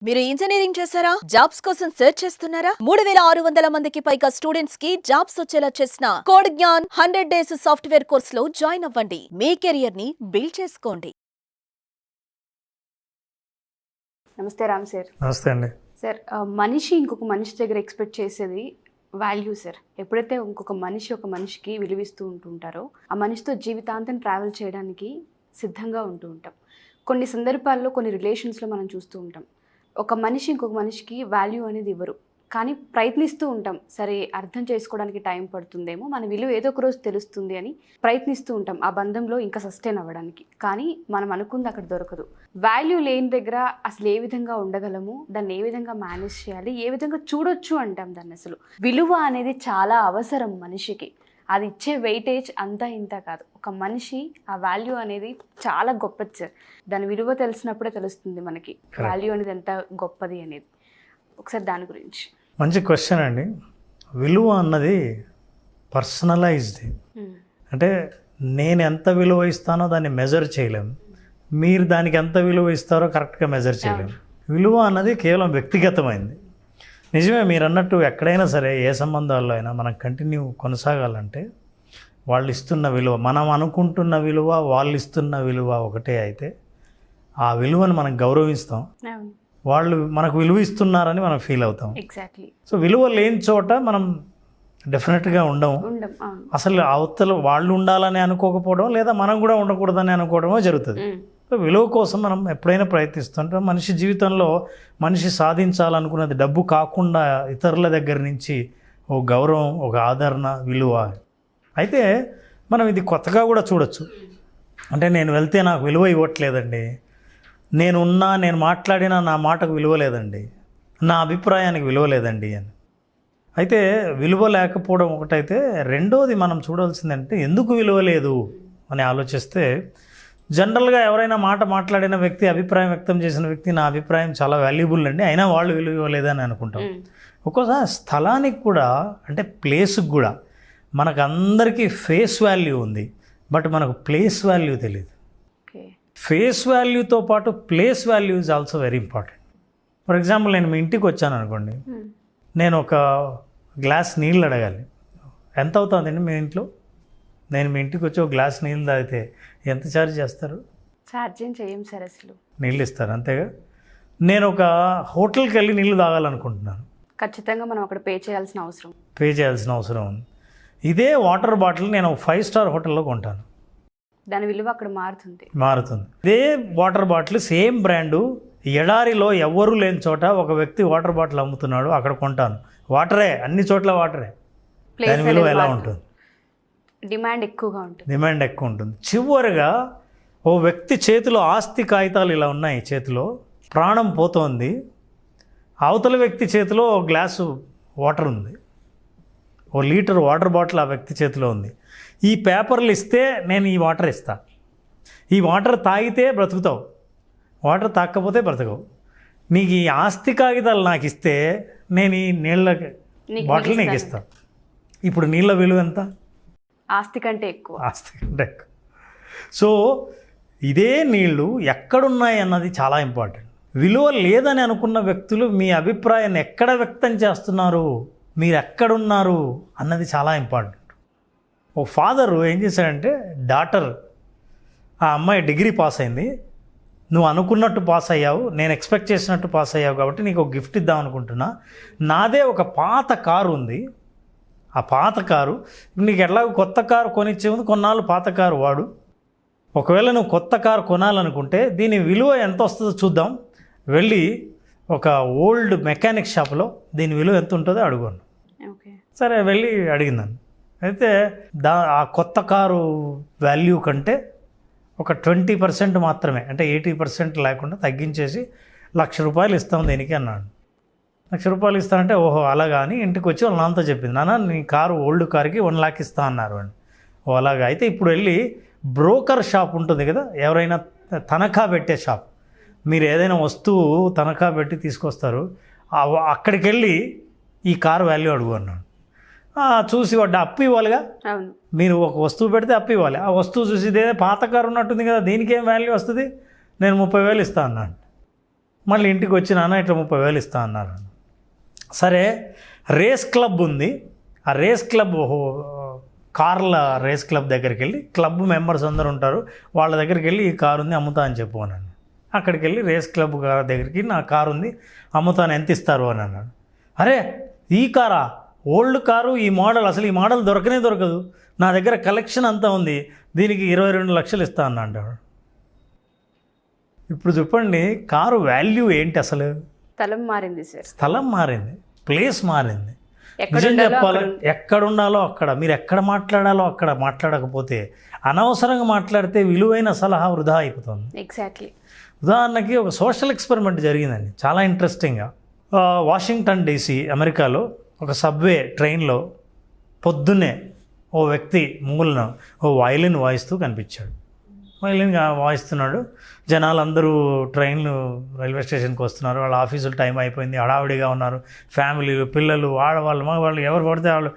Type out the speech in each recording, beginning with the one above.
మీరు ఇంజనీరింగ్ చేశారా? జాబ్స్ కోసం సెర్చ్ చేస్తున్నారా? 3600 మందికి పైగా స్టూడెంట్స్ కి జాబ్స్ వచ్చేలా చేసిన code Gyan 100 days software course లో జాయిన్ అవ్వండి. మీ కెరియర్ ని బిల్డ్ చేసుకోండి. నమస్తే రామ్ సార్. నమస్తే అండి. సార్, మనిషి ఇంకొక మనిషి దగ్గర ఎక్స్పెక్ట్ చేసేది వాల్యూ సార్. ఎప్పుడైతే ఇంకొక మనిషి ఒక మనిషికి విలువిస్తూ ఉంటుంటారో ఆ మనిషితో జీవితాంతం ట్రావెల్ చేయడానికి సిద్ధంగా ఉంటూ ఉంటాం. కొన్ని సందర్భాల్లో కొన్ని రిలేషన్స్లో మనం చూస్తూ ఉంటాం, ఒక మనిషి ఇంకొక మనిషికి వాల్యూ అనేది ఇవ్వరు, కానీ ప్రయత్నిస్తూ ఉంటాం. సరే, అర్థం చేసుకోవడానికి టైం పడుతుందేమో, మన విలువ ఏదో ఒక రోజు తెలుస్తుంది అని ప్రయత్నిస్తూ ఉంటాం ఆ బంధంలో ఇంకా సస్టైన్ అవ్వడానికి. కానీ మనం అనుకుంది అక్కడ దొరకదు. వాల్యూ లేని దగ్గర అసలు ఏ విధంగా ఉండగలము, దాన్ని ఏ విధంగా మేనేజ్ చేయాలి, ఏ విధంగా చూడొచ్చు అంటాం దాన్ని. అసలు విలువ అనేది చాలా అవసరం మనిషికి. అది ఇచ్చే వెయిటేజ్ అంతా ఇంత కాదు. ఒక మనిషి ఆ వాల్యూ అనేది చాలా గొప్పది సార్. దాని విలువ తెలిసినప్పుడే తెలుస్తుంది మనకి వాల్యూ అనేది ఎంత గొప్పది అనేది. ఒకసారి దాని గురించి. మంచి క్వశ్చన్ అండి. విలువ అన్నది పర్సనలైజ్డ్. అంటే నేను ఎంత విలువ ఇస్తానో దాన్ని మెజర్ చేయలేము, మీరు దానికి ఎంత విలువ ఇస్తారో కరెక్ట్గా మెజర్ చేయలేము. విలువ అన్నది కేవలం వ్యక్తిగతమైంది. నిజమే, మీరు అన్నట్టు ఎక్కడైనా సరే ఏ సంబంధాల్లో అయినా మనం కంటిన్యూ కొనసాగాలంటే వాళ్ళు ఇస్తున్న విలువ, మనం అనుకుంటున్న విలువ, వాళ్ళు ఇస్తున్న విలువ ఒకటే అయితే ఆ విలువను మనం గౌరవిస్తాం, వాళ్ళు మనకు విలువ ఇస్తున్నారని మనం ఫీల్ అవుతాం. ఎగ్జాక్ట్లీ. సో విలువ లేని చోట మనం డెఫినెట్గా ఉండము. అసలు అవతల వాళ్ళు ఉండాలని అనుకోకపోవడం, లేదా మనం కూడా ఉండకూడదని అనుకోవడమో జరుగుతుంది. విలువ కోసం మనం ఎప్పుడైనా ప్రయత్నిస్తుంటాం. మనిషి జీవితంలో మనిషి సాధించాలనుకున్నది డబ్బు కాకుండా ఇతరుల దగ్గర నుంచి ఒక గౌరవం, ఒక ఆదరణ, విలువ. అయితే మనం ఇది కొత్తగా కూడా చూడొచ్చు. అంటే నేను వెళ్తే నాకు విలువ ఇవ్వట్లేదండి, నేను మాట్లాడినా నా మాటకు విలువ లేదండి, నా అభిప్రాయానికి విలువ లేదండి అని. అయితే విలువ లేకపోవడం ఒకటైతే, రెండోది మనం చూడాల్సిందంటే ఎందుకు విలువ లేదు అని ఆలోచిస్తే, జనరల్గా ఎవరైనా మాట్లాడిన వ్యక్తి, అభిప్రాయం వ్యక్తం చేసిన వ్యక్తి, నా అభిప్రాయం చాలా వాల్యుబుల్ అండి, అయినా వాళ్ళు విలువ ఇవ్వలేదని అనుకుంటాం. ఒక్కోసారి స్థలానికి కూడా, అంటే ప్లేస్కి కూడా మనకు అందరికీ ఫేస్ వాల్యూ ఉంది, బట్ మనకు ప్లేస్ వాల్యూ తెలియదు. ఫేస్ వాల్యూతో పాటు place value is also very important. For example, నేను మీ ఇంటికి వచ్చాను అనుకోండి, నేను ఒక గ్లాస్ నీళ్ళు అడగాలి. ఎంత అవుతుందండి మీ ఇంట్లో? నేను మీ ఇంటికి వచ్చి ఒక గ్లాస్ నీళ్ళు తాగితే ఎంత ఛార్జ్ చేస్తారు? ఛార్జ్ ఏం చేయం సార్, అసలు నీళ్ళు ఇస్తారు అంతేగా. నేను ఒక హోటల్కి వెళ్ళి నీళ్ళు తాగాలనుకుంటున్నాను, ఖచ్చితంగా మనం అక్కడ పే చేయాల్సిన అవసరం ఉంది. ఇదే వాటర్ బాటిల్ నేను ఒక 5 స్టార్ హోటల్లో కొంటాను, దాని విలువ అక్కడ మారుతుంది. ఇదే వాటర్ బాటిల్ సేమ్ బ్రాండు ఎడారిలో ఎవ్వరూ లేని చోట ఒక వ్యక్తి వాటర్ బాటిల్ అమ్ముతున్నాడు, అక్కడ కొంటాను. వాటరే, అన్ని చోట్ల వాటరే, దాని విలువ ఎలా ఉంటుంది? డిమాండ్ ఎక్కువ ఉంటుంది. చివరిగా ఓ వ్యక్తి చేతిలో ఆస్తి కాగితాలు ఇలా ఉన్నాయి, చేతిలో ప్రాణం పోతోంది, అవతల వ్యక్తి చేతిలో ఒక గ్లాసు వాటర్ ఉంది, ఓ లీటర్ వాటర్ బాటిల్ ఆ వ్యక్తి చేతిలో ఉంది. ఈ పేపర్లు ఇస్తే నేను ఈ వాటర్ ఇస్తా, ఈ వాటర్ తాగితే బ్రతుకుతావు, వాటర్ తాగకపోతే బ్రతకవు. నీకు ఈ ఆస్తి కాగితాలు నాకు ఇస్తే నేను ఈ నీళ్ళ బాటిల్ నీకు ఇస్తాను. ఇప్పుడు నీళ్ళ విలువ ఎంత? ఆస్తి కంటే ఎక్కువ. సో ఇదే నీళ్ళు ఎక్కడున్నాయి అన్నది చాలా ఇంపార్టెంట్. విలువ లేదని అనుకున్న వ్యక్తులు మీ అభిప్రాయాన్ని ఎక్కడ వ్యక్తం చేస్తున్నారు, మీరు ఎక్కడున్నారు అన్నది చాలా ఇంపార్టెంట్. ఓ ఫాదరు ఏం చేశాడంటే, డాటర్, ఆ అమ్మాయి డిగ్రీ పాస్ అయింది, నువ్వు అనుకున్నట్టు పాస్ అయ్యావు, నేను ఎక్స్పెక్ట్ చేసినట్టు పాస్ అయ్యావు, కాబట్టి నీకు ఒక గిఫ్ట్ ఇద్దాం అనుకుంటున్నా. నాదే ఒక పాత కారు ఉంది, ఆ పాత కారు నీకు ఎట్లాగో కొత్త కారు కొనిచ్చే ముందు కొన్నాళ్ళు పాత కారు వాడు. ఒకవేళ నువ్వు కొత్త కారు కొనాలనుకుంటే దీని విలువ ఎంత వస్తుందో చూద్దాం, వెళ్ళి ఒక ఓల్డ్ మెకానిక్ షాప్లో దీని విలువ ఎంత ఉంటుందో అడుగును. సరే, వెళ్ళి అడిగిందాను. అయితే ఆ కొత్త కారు వాల్యూ కంటే ఒక 20% మాత్రమే, అంటే 80% లేకుండా తగ్గించేసి ₹1,00,000 ఇస్తాం దీనికి అన్నాడు. ₹1,00,000 ఇస్తానంటే, ఓహో అలాగా అని ఇంటికి వచ్చి వాళ్ళ నాన్నతో చెప్పింది, నాన్న నీ కారు ఓల్డ్ కారుకి 1 lakh ఇస్తా అన్నారు అని. ఓ అలాగా. అయితే ఇప్పుడు వెళ్ళి బ్రోకర్ షాప్ ఉంటుంది కదా, ఎవరైనా తనఖా పెట్టే షాప్, మీరు ఏదైనా వస్తువు తనఖా పెట్టి తీసుకొస్తారు, అక్కడికి వెళ్ళి ఈ కారు వాల్యూ అడుగు అన్నాడు. చూసి వాడు అప్పు ఇవ్వాలిగా, మీరు ఒక వస్తువు పెడితే అప్పు ఇవ్వాలి. ఆ వస్తువు చూసి ఇదే పాత కారు ఉన్నట్టుంది కదా, దీనికి ఏం వాల్యూ వస్తుంది, నేను 30,000 ఇస్తా అన్నాడు. మళ్ళీ ఇంటికి వచ్చి నాన్న ఇట్లా 30,000 ఇస్తా అన్నారు. సరే రేస్ క్లబ్ ఉంది, ఆ రేస్ క్లబ్ కార్ల రేస్ క్లబ్ దగ్గరికి వెళ్ళి క్లబ్ మెంబర్స్ అందరూ ఉంటారు, వాళ్ళ దగ్గరికి వెళ్ళి ఈ కారు ఉంది అమ్ముతా అని చెప్పు అని అన్నాడు. అక్కడికి వెళ్ళి రేస్ క్లబ్ దగ్గరికి నా కారు ఉంది అమ్ముతాను ఎంత ఇస్తారు అని అన్నాడు. అరే ఈ కారా, ఓల్డ్ కారు, ఈ మోడల్, అసలు ఈ మోడల్ దొరకనే దొరకదు, నా దగ్గర కలెక్షన్ అంతా ఉంది, దీనికి 22 లక్షలు ఇస్తా అన్నా అంటాడు. ఇప్పుడు చెప్పండి కారు వాల్యూ ఏంటి అసలు? స్థలం మారింది సార్, స్థలం మారింది, ప్లేస్ మారింది. నిజం చెప్పాలి, ఎక్కడ ఉండాలో అక్కడ, మీరు ఎక్కడ మాట్లాడాలో అక్కడ మాట్లాడకపోతే, అనవసరంగా మాట్లాడితే విలువైన సలహా వృధా అయిపోతుంది. ఎగ్జాక్ట్లీ. ఉదాహరణకి ఒక సోషల్ ఎక్స్పెరిమెంట్ జరిగిందండి చాలా ఇంట్రెస్టింగ్గా. వాషింగ్టన్ డీసీ అమెరికాలో ఒక సబ్వే ట్రైన్లో పొద్దున్నే ఓ వ్యక్తి మూలన ఓ వయలిన్ వాయిస్తూ కనిపించాడు. వైలిన్ వాయిస్తున్నాడు. జనాలు అందరూ ట్రైన్లు రైల్వే స్టేషన్కి వస్తున్నారు, వాళ్ళ ఆఫీసులు టైం అయిపోయింది, హడావిడిగా ఉన్నారు, ఫ్యామిలీలు, పిల్లలు, ఆడవాళ్ళు, మగవాళ్ళు, ఎవరు పడితే వాళ్ళు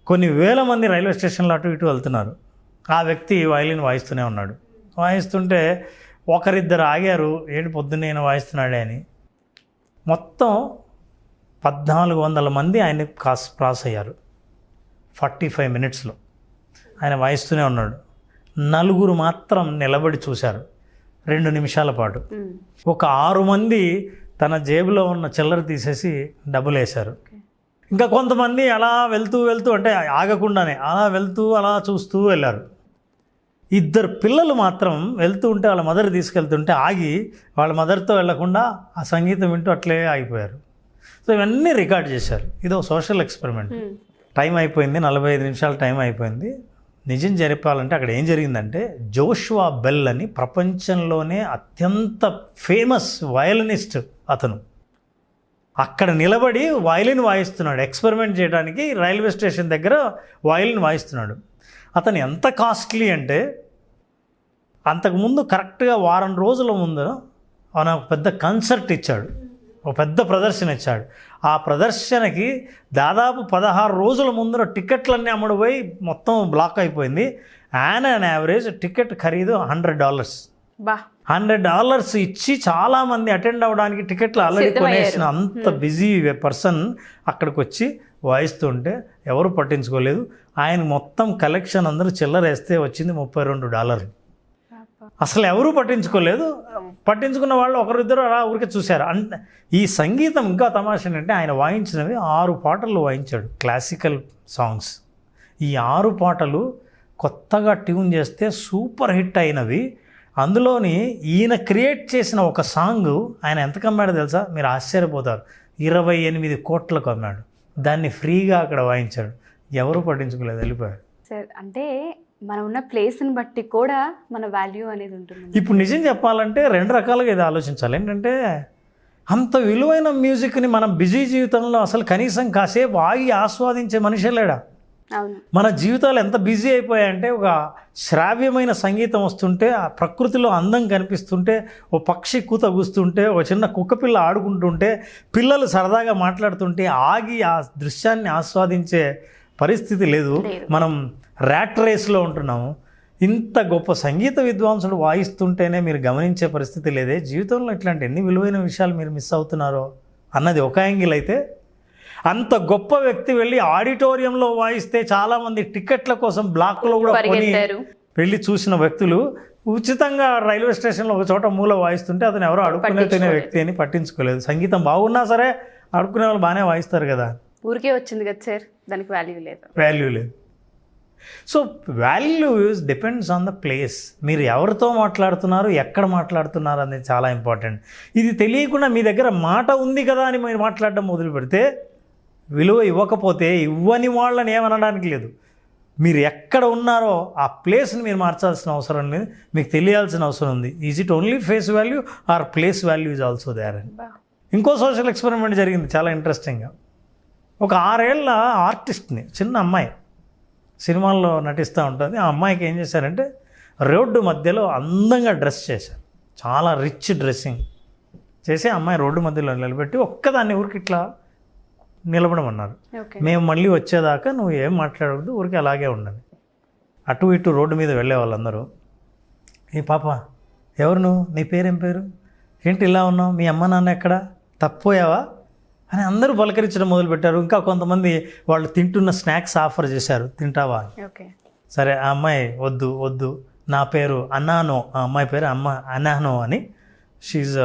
కొన్ని వేల మంది రైల్వే స్టేషన్లో అటు ఇటు వెళ్తున్నారు. ఆ వ్యక్తి వైలిన్ వాయిస్తూనే ఉన్నాడు. వాయిస్తుంటే ఒకరిద్దరు ఆగారు, ఏంటి పొద్దున్నే ఆయన వాయిస్తున్నాడే అని. మొత్తం 1400 మంది ఆయన క్రాస్ అయ్యారు 45 మినిట్స్లో. ఆయన వాయిస్తూనే ఉన్నాడు. 4 మాత్రం నిలబడి చూశారు 2 నిమిషాల పాటు. ఒక 6 మంది తన జేబులో ఉన్న చిల్లర తీసేసి డబ్బులు వేశారు. ఇంకా కొంతమంది అలా వెళ్తూ అంటే ఆగకుండానే అలా వెళ్తూ అలా చూస్తూ వెళ్ళారు. 2 పిల్లలు మాత్రం వెళ్తూ ఉంటే వాళ్ళ మదర్ తీసుకెళ్తుంటే ఆగి వాళ్ళ మదర్తో వెళ్లకుండా ఆ సంగీతం వింటూ అట్లే ఆగిపోయారు. సో ఇవన్నీ రికార్డ్ చేశారు. ఇదో సోషల్ ఎక్స్పెరిమెంట్. టైం అయిపోయింది, 45 నిమిషాల టైం అయిపోయింది. నిజం చెప్పాలంటే అక్కడ ఏం జరిగిందంటే, జోషువా బెల్ అని ప్రపంచంలోనే అత్యంత ఫేమస్ వయలినిస్ట్ అతను అక్కడ నిలబడి వయలిన్ వాయిస్తున్నాడు. ఎక్స్పెరిమెంట్ చేయడానికి రైల్వే స్టేషన్ దగ్గర వయలిన్ వాయిస్తున్నాడు. అతను ఎంత కాస్ట్లీ అంటే, అంతకుముందు కరెక్ట్గా వారం రోజుల ముందు ఆయన ఒక పెద్ద కన్సర్ట్ ఇచ్చాడు, ఒక పెద్ద ప్రదర్శన ఇచ్చాడు. ఆ ప్రదర్శనకి దాదాపు 16 రోజుల ముందర టికెట్లన్నీ అమ్ముడుపోయి మొత్తం బ్లాక్ అయిపోయింది. యాన్ యావరేజ్ టికెట్ ఖరీదు $100. $100 ఇచ్చి చాలామంది అటెండ్ అవ్వడానికి టికెట్లు ఆల్రెడీ కొనేసిన అంత బిజీ పర్సన్ అక్కడికి వచ్చి వాయిస్తుంటే ఎవరు పట్టించుకోలేదు. ఆయన మొత్తం కలెక్షన్ అందరూ చిల్లరేస్తే వచ్చింది $32. అసలు ఎవరూ పట్టించుకోలేదు. పట్టించుకున్న వాళ్ళు ఒకరిద్దరు అలా ఊరికే చూశారు. అంటే ఈ సంగీతం ఇంకా తమాషా ఏంటంటే, ఆయన వాయించినవి 6 పాటలు వాయించాడు, క్లాసికల్ సాంగ్స్. ఈ 6 పాటలు కొత్తగా ట్యూన్ చేస్తే సూపర్ హిట్ అయినవి. అందులోని ఈయన క్రియేట్ చేసిన ఒక సాంగ్ ఆయన ఎంతకు అమ్మాడో తెలుసా? మీరు ఆశ్చర్యపోతారు. 28 కోట్లకు అమ్మాడు. దాన్ని ఫ్రీగా అక్కడ వాయించాడు. ఎవరు పట్టించుకోలేదు, వెళ్ళిపోయారు. సార్ అంటే మనం ఉన్న ప్లేస్ని బట్టి కూడా మన వాల్యూ అనేది ఉంటుంది. ఇప్పుడు నిజం చెప్పాలంటే 2 రకాలుగా ఇది ఆలోచించాలి. ఏంటంటే, అంత విలువైన మ్యూజిక్ని మనం బిజీ జీవితంలో అసలు కనీసం కాసేపు ఆగి ఆస్వాదించే మనిషే లేడా? అవును. మన జీవితాలు ఎంత బిజీ అయిపోయాయంటే, ఒక శ్రావ్యమైన సంగీతం వస్తుంటే, ఆ ప్రకృతిలో అందం కనిపిస్తుంటే, ఓ పక్షి కూత కూస్తుంటే, ఒక చిన్న కుక్కపిల్ల ఆడుకుంటుంటే, పిల్లలు సరదాగా మాట్లాడుతుంటే ఆగి ఆ దృశ్యాన్ని ఆస్వాదించే పరిస్థితి లేదు. మనం ర్యాట్ రేస్లో ఉంటున్నాము. ఇంత గొప్ప సంగీత విద్వాంసుడు వాయిస్తుంటేనే మీరు గమనించే పరిస్థితి లేదే. జీవితంలో ఇట్లాంటి ఎన్ని విలువైన విషయాలు మీరు మిస్ అవుతున్నారో అన్నది ఒక యాంగిల్ అయితే, అంత గొప్ప వ్యక్తి వెళ్ళి ఆడిటోరియంలో వాయిస్తే చాలామంది టికెట్ల కోసం బ్లాక్లో కూడా కొని వెళ్ళి చూసిన వ్యక్తులు ఉచితంగా రైల్వే స్టేషన్లో ఒక చోట మూల వాయిస్తుంటే అతను ఎవరో అడుక్కునే తినే వ్యక్తి అని పట్టించుకోలేదు. సంగీతం బాగున్నా సరే అడుక్కునే వాళ్ళు బాగానే వాయిస్తారు కదా. ఊరికే వచ్చింది కదా సార్, దానికి వాల్యూ లేదు. So values depends on the place. మీరు ఎవరితో మాట్లాడుతున్నారు, ఎక్కడ మాట్లాడుతున్నారు అనేది చాలా ఇంపార్టెంట్. ఇది తెలియకుండా మీ దగ్గర మాట ఉంది కదా అని మీరు మాట్లాడడం మొదలు పెడితే, విలువ ఇవ్వకపోతే ఇవ్వని వాళ్ళని ఏమనడానికి లేదు. మీరు ఎక్కడ ఉన్నారో ఆ ప్లేస్ని మీరు మార్చాల్సిన అవసరం లేదు, మీకు తెలియాల్సిన అవసరం ఉంది. Is it only face value or place value is also there అని. ఇంకో సోషల్ ఎక్స్పెరిమెంట్ జరిగింది చాలా ఇంట్రెస్టింగ్గా. ఒక 6 ఏళ్ళ ఆర్టిస్ట్ని, చిన్న అమ్మాయి సినిమాల్లో నటిస్తూ ఉంటుంది. ఆ అమ్మాయికి ఏం చేశారంటే, రోడ్డు మధ్యలో అందంగా డ్రెస్ చేశారు, చాలా రిచ్ డ్రెస్సింగ్ చేసి అమ్మాయి రోడ్డు మధ్యలో నిలబెట్టి ఒక్కదాన్ని ఊరికి ఇట్లా నిలబడమన్నారు. మేము మళ్ళీ వచ్చేదాకా నువ్వు ఏం మాట్లాడకూడదు, ఊరికి అలాగే ఉండండి. అటు ఇటు రోడ్డు మీద వెళ్ళే వాళ్ళందరూ, ఏ పాప ఎవరు నువ్వు, నీ పేరేం పేరు, ఏంటి ఇలా ఉన్నావు, మీ అమ్మ నాన్న ఎక్కడ, తప్పిపోయావా అని అందరూ పలకరించడం మొదలుపెట్టారు. ఇంకా కొంతమంది వాళ్ళు తింటున్న స్నాక్స్ ఆఫర్ చేశారు, తింటావా అని. ఓకే. సరే ఆ అమ్మాయి వద్దు వద్దు, నా పేరు అన్నానో, ఆ అమ్మాయి పేరు అన్నానో అని, షీఈ్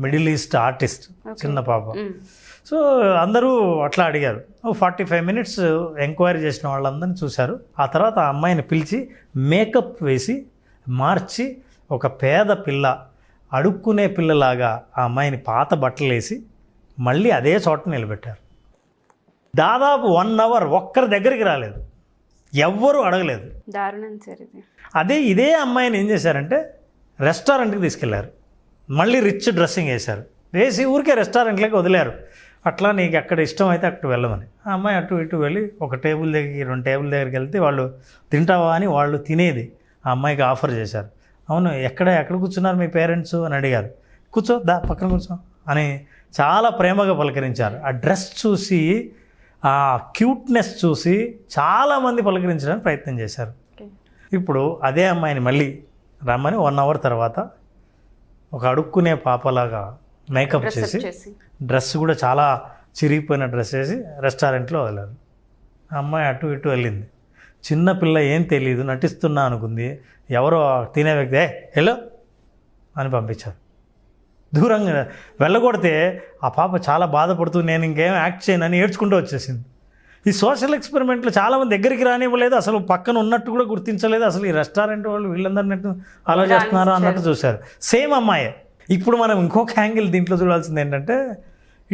మిడిల్ ఈస్ట్ ఆర్టిస్ట్, చిన్న పాప. సో అందరూ అట్లా అడిగారు. 45 minutes ఎంక్వైరీ చేసిన వాళ్ళందరినీ చూశారు. ఆ తర్వాత ఆ అమ్మాయిని పిలిచి మేకప్ వేసి మార్చి ఒక పేద పిల్ల, అడుక్కునే పిల్లలాగా ఆ అమ్మాయిని పాత బట్టలు వేసి మళ్ళీ అదే చోట నిలబెట్టారు. దాదాపు 1 hour ఒక్కరి దగ్గరికి రాలేదు, ఎవ్వరూ అడగలేదు. దారుణం సార్ ఇది. ఇదే అమ్మాయిని ఏం చేశారంటే రెస్టారెంట్కి తీసుకెళ్లారు. మళ్ళీ రిచ్ డ్రెస్సింగ్ వేసి ఊరికే రెస్టారెంట్లోకి వదిలేరు. అట్లా నీకు ఎక్కడ ఇష్టం అయితే అక్కడ వెళ్ళమని. ఆ అమ్మాయి అటు ఇటు వెళ్ళి ఒక టేబుల్ దగ్గరికి 2 టేబుల్ దగ్గరికి వెళ్తే వాళ్ళు తింటావా అని వాళ్ళు తినేది ఆ అమ్మాయికి ఆఫర్ చేశారు. అవును, ఎక్కడ కూర్చున్నారు మీ పేరెంట్స్ అని అడిగారు. కూర్చో, పక్కన కూర్చో అని చాలా ప్రేమగా పలకరించారు. ఆ డ్రెస్ చూసి, ఆ క్యూట్నెస్ చూసి చాలామంది పలకరించడానికి ప్రయత్నం చేశారు. ఇప్పుడు అదే అమ్మాయిని మళ్ళీ రమ్మని 1 hour తర్వాత ఒక అడుక్కునే పాపలాగా మేకప్ చేసి, డ్రెస్ కూడా చాలా చిరిగిపోయిన డ్రెస్ వేసి రెస్టారెంట్లో వదిలారు. ఆ అమ్మాయి అటు ఇటు వెళ్ళింది. చిన్నపిల్ల ఏం తెలియదు, నటిస్తున్నా అనుకుంది. ఎవరో తినే వ్యక్తి హలో అని పంపించారు. దూరంగా వెళ్ళగొడితే ఆ పాప చాలా బాధపడుతూ నేను ఇంకేం యాక్ట్ చేయనని ఏడ్చుకుంటూ వచ్చేసింది. ఈ సోషల్ ఎక్స్పెరిమెంట్లో చాలామంది దగ్గరికి రానివ్వలేదు, అసలు పక్కన ఉన్నట్టు కూడా గుర్తించలేదు. అసలు ఈ రెస్టారెంట్ వాళ్ళు వీళ్ళందరినట్టు అలా చేస్తున్నారు అన్నట్టు చూశారు. సేమ్ అమ్మాయే. ఇప్పుడు మనం ఇంకొక యాంగిల్ దీంట్లో చూడాల్సింది ఏంటంటే,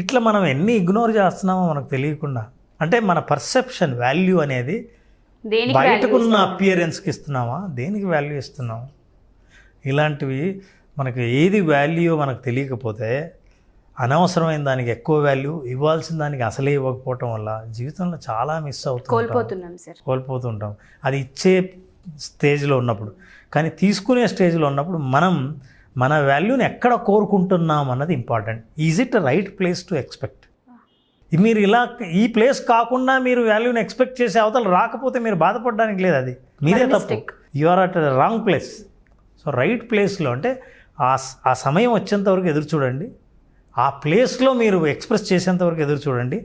ఇట్లా మనం ఎన్ని ఇగ్నోర్ చేస్తున్నామో మనకు తెలియకుండా, అంటే మన పర్సెప్షన్ వాల్యూ అనేది బయటకున్న అపియరెన్స్కి ఇస్తున్నామా, దేనికి వాల్యూ ఇస్తున్నామా, ఇలాంటివి మనకు ఏది వాల్యూ మనకు తెలియకపోతే అనవసరమైన దానికి ఎక్కువ వాల్యూ, ఇవ్వాల్సిన దానికి అసలే ఇవ్వకపోవటం వల్ల జీవితంలో చాలా మిస్ కోల్పోతుంటాం. అది ఇచ్చే స్టేజ్లో ఉన్నప్పుడు. కానీ తీసుకునే స్టేజ్లో ఉన్నప్పుడు మనం మన వాల్యూని ఎక్కడ కోరుకుంటున్నాం అన్నది important. Is it right place to expect? మీరు ఇలా ఈ ప్లేస్ కాకుండా మీరు వాల్యూని ఎక్స్పెక్ట్ చేసే అవతల రాకపోతే మీరు బాధపడడానికి లేదు, అది మీరే తప్పు. You are at wrong place. So right ప్లేస్లో అంటే ఆ సమయం వచ్చేంత వరకు ఎదురు చూడండి, ఆ ప్లేస్లో మీరు ఎక్స్ప్రెస్ చేసేంత వరకు ఎదురు చూడండి,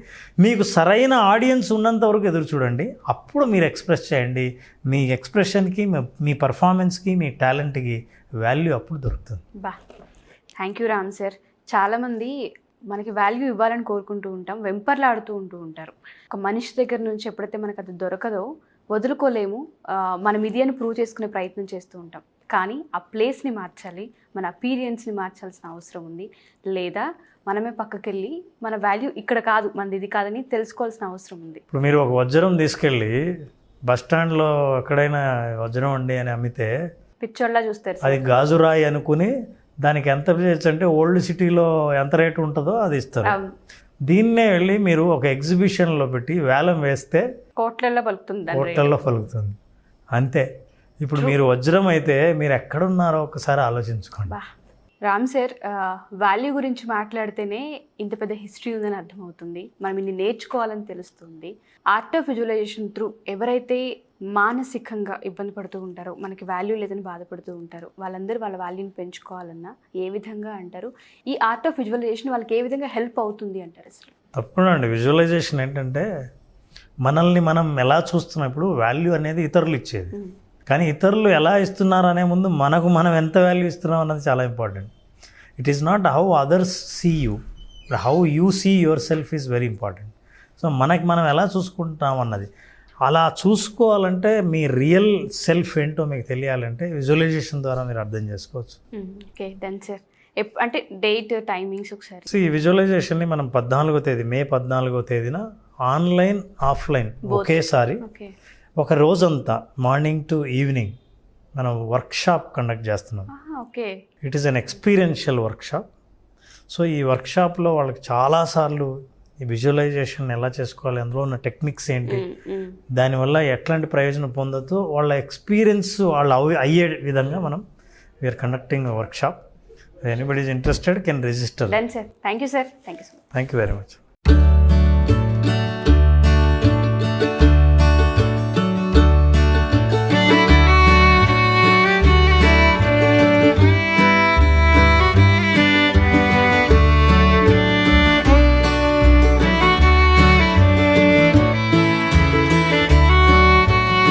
మీకు సరైన ఆడియన్స్ ఉన్నంత వరకు ఎదురు చూడండి, అప్పుడు మీరు ఎక్స్ప్రెస్ చేయండి. మీ ఎక్స్ప్రెషన్కి, మీ పర్ఫార్మెన్స్కి, మీ టాలెంట్కి వాల్యూ అప్పుడు దొరుకుతుంది. Thank you Ram sir. చాలామంది మనకి వాల్యూ ఇవ్వాలని కోరుకుంటూ ఉంటాం, వెంపర్లాడుతూ ఉంటారు. ఒక మనిషి దగ్గర నుంచి ఎప్పుడైతే మనకు అది దొరకదో వదులుకోలేము, మనం ఇది అని ప్రూవ్ చేసుకునే ప్రయత్నం చేస్తూ ఉంటాం. కానీ ఆ ప్లేస్ని మార్చాలి, మన అపీరియన్స్ని మార్చాల్సిన అవసరం ఉంది. లేదా మనమే పక్కకెళ్ళి మన వాల్యూ ఇక్కడ కాదు, మనది ఇది కాదని తెలుసుకోవాల్సిన అవసరం ఉంది. ఇప్పుడు మీరు ఒక వజ్రం తీసుకెళ్ళి బస్ స్టాండ్లో ఎక్కడైనా వజ్రం అండి అని అమ్మితే పిచ్చోళ్ళ చూస్తారు. అది గాజురాయి అనుకుని దానికి ఎంత అంటే ఓల్డ్ సిటీలో ఎంత రేటు ఉంటుందో అది ఇస్తారు. దీన్నే వెళ్ళి మీరు ఒక ఎగ్జిబిషన్లో పెట్టి వేలం వేస్తే కోట్లల్లో పలుకుతుంది. అంతే. ఇప్పుడు మీరు వజ్రం అయితే మీరు ఎక్కడున్నారో ఒకసారి ఆలోచించుకోండి. రామ్ సార్, వాల్యూ గురించి మాట్లాడితేనే ఇంత పెద్ద హిస్టరీ ఉందని అర్థమవుతుంది, మనం ఇన్ని నేర్చుకోవాలని తెలుస్తుంది. ఆర్ట్ ఆఫ్ విజువలైజేషన్ త్రూ ఎవరైతే మానసికంగా ఇబ్బంది పడుతూ ఉంటారో, మనకి వాల్యూ లేదని బాధపడుతూ ఉంటారో, వాళ్ళందరూ వాళ్ళ వాల్యూని పెంచుకోవాలన్నా ఏ విధంగా అంటారు? ఈ ఆర్ట్ ఆఫ్ విజువలైజేషన్ వాళ్ళకి ఏ విధంగా హెల్ప్ అవుతుంది అంటారు? అసలు తప్పకుండా విజువలైజేషన్ ఏంటంటే మనల్ని మనం ఎలా చూస్తున్నప్పుడు వాల్యూ అనేది ఇతరులు ఇచ్చేది, కానీ ఇతరులు ఎలా ఇస్తున్నారు అనే ముందు మనకు మనం ఎంత వాల్యూ ఇస్తున్నాం అన్నది చాలా important. It is not how others see you, how you see yourself is very important. So మనకి మనం ఎలా చూసుకుంటాం అన్నది, అలా చూసుకోవాలంటే మీ రియల్ సెల్ఫ్ ఏంటో మీకు తెలియాలంటే విజువలైజేషన్ ద్వారా మీరు అర్థం చేసుకోవచ్చు. Okay done sir. అంటే డేట్, టైమింగ్స్ ఒకసారి. ఈ విజువలైజేషన్ని మనం 14వ తేదీ, మే 14వ తేదీన ఆన్లైన్, ఆఫ్లైన్ ఒకేసారి ఒక రోజంతా మార్నింగ్ టు ఈవినింగ్ మనం వర్క్షాప్ కండక్ట్ చేస్తున్నాం. Okay. It is an experiential workshop. So ఈ వర్క్షాప్లో వాళ్ళకి చాలాసార్లు ఈ విజువలైజేషన్ ఎలా చేసుకోవాలి, అందులో ఉన్న టెక్నిక్స్ ఏంటి, దానివల్ల ఎట్లాంటి ప్రయోజనం పొందొద్దు, వాళ్ళ ఎక్స్పీరియన్స్ వాళ్ళు అయ్యే విధంగా మనం we are conducting workshop. Anybody is interested can register. Thank you, sir. Thank you so much. Thank you very much.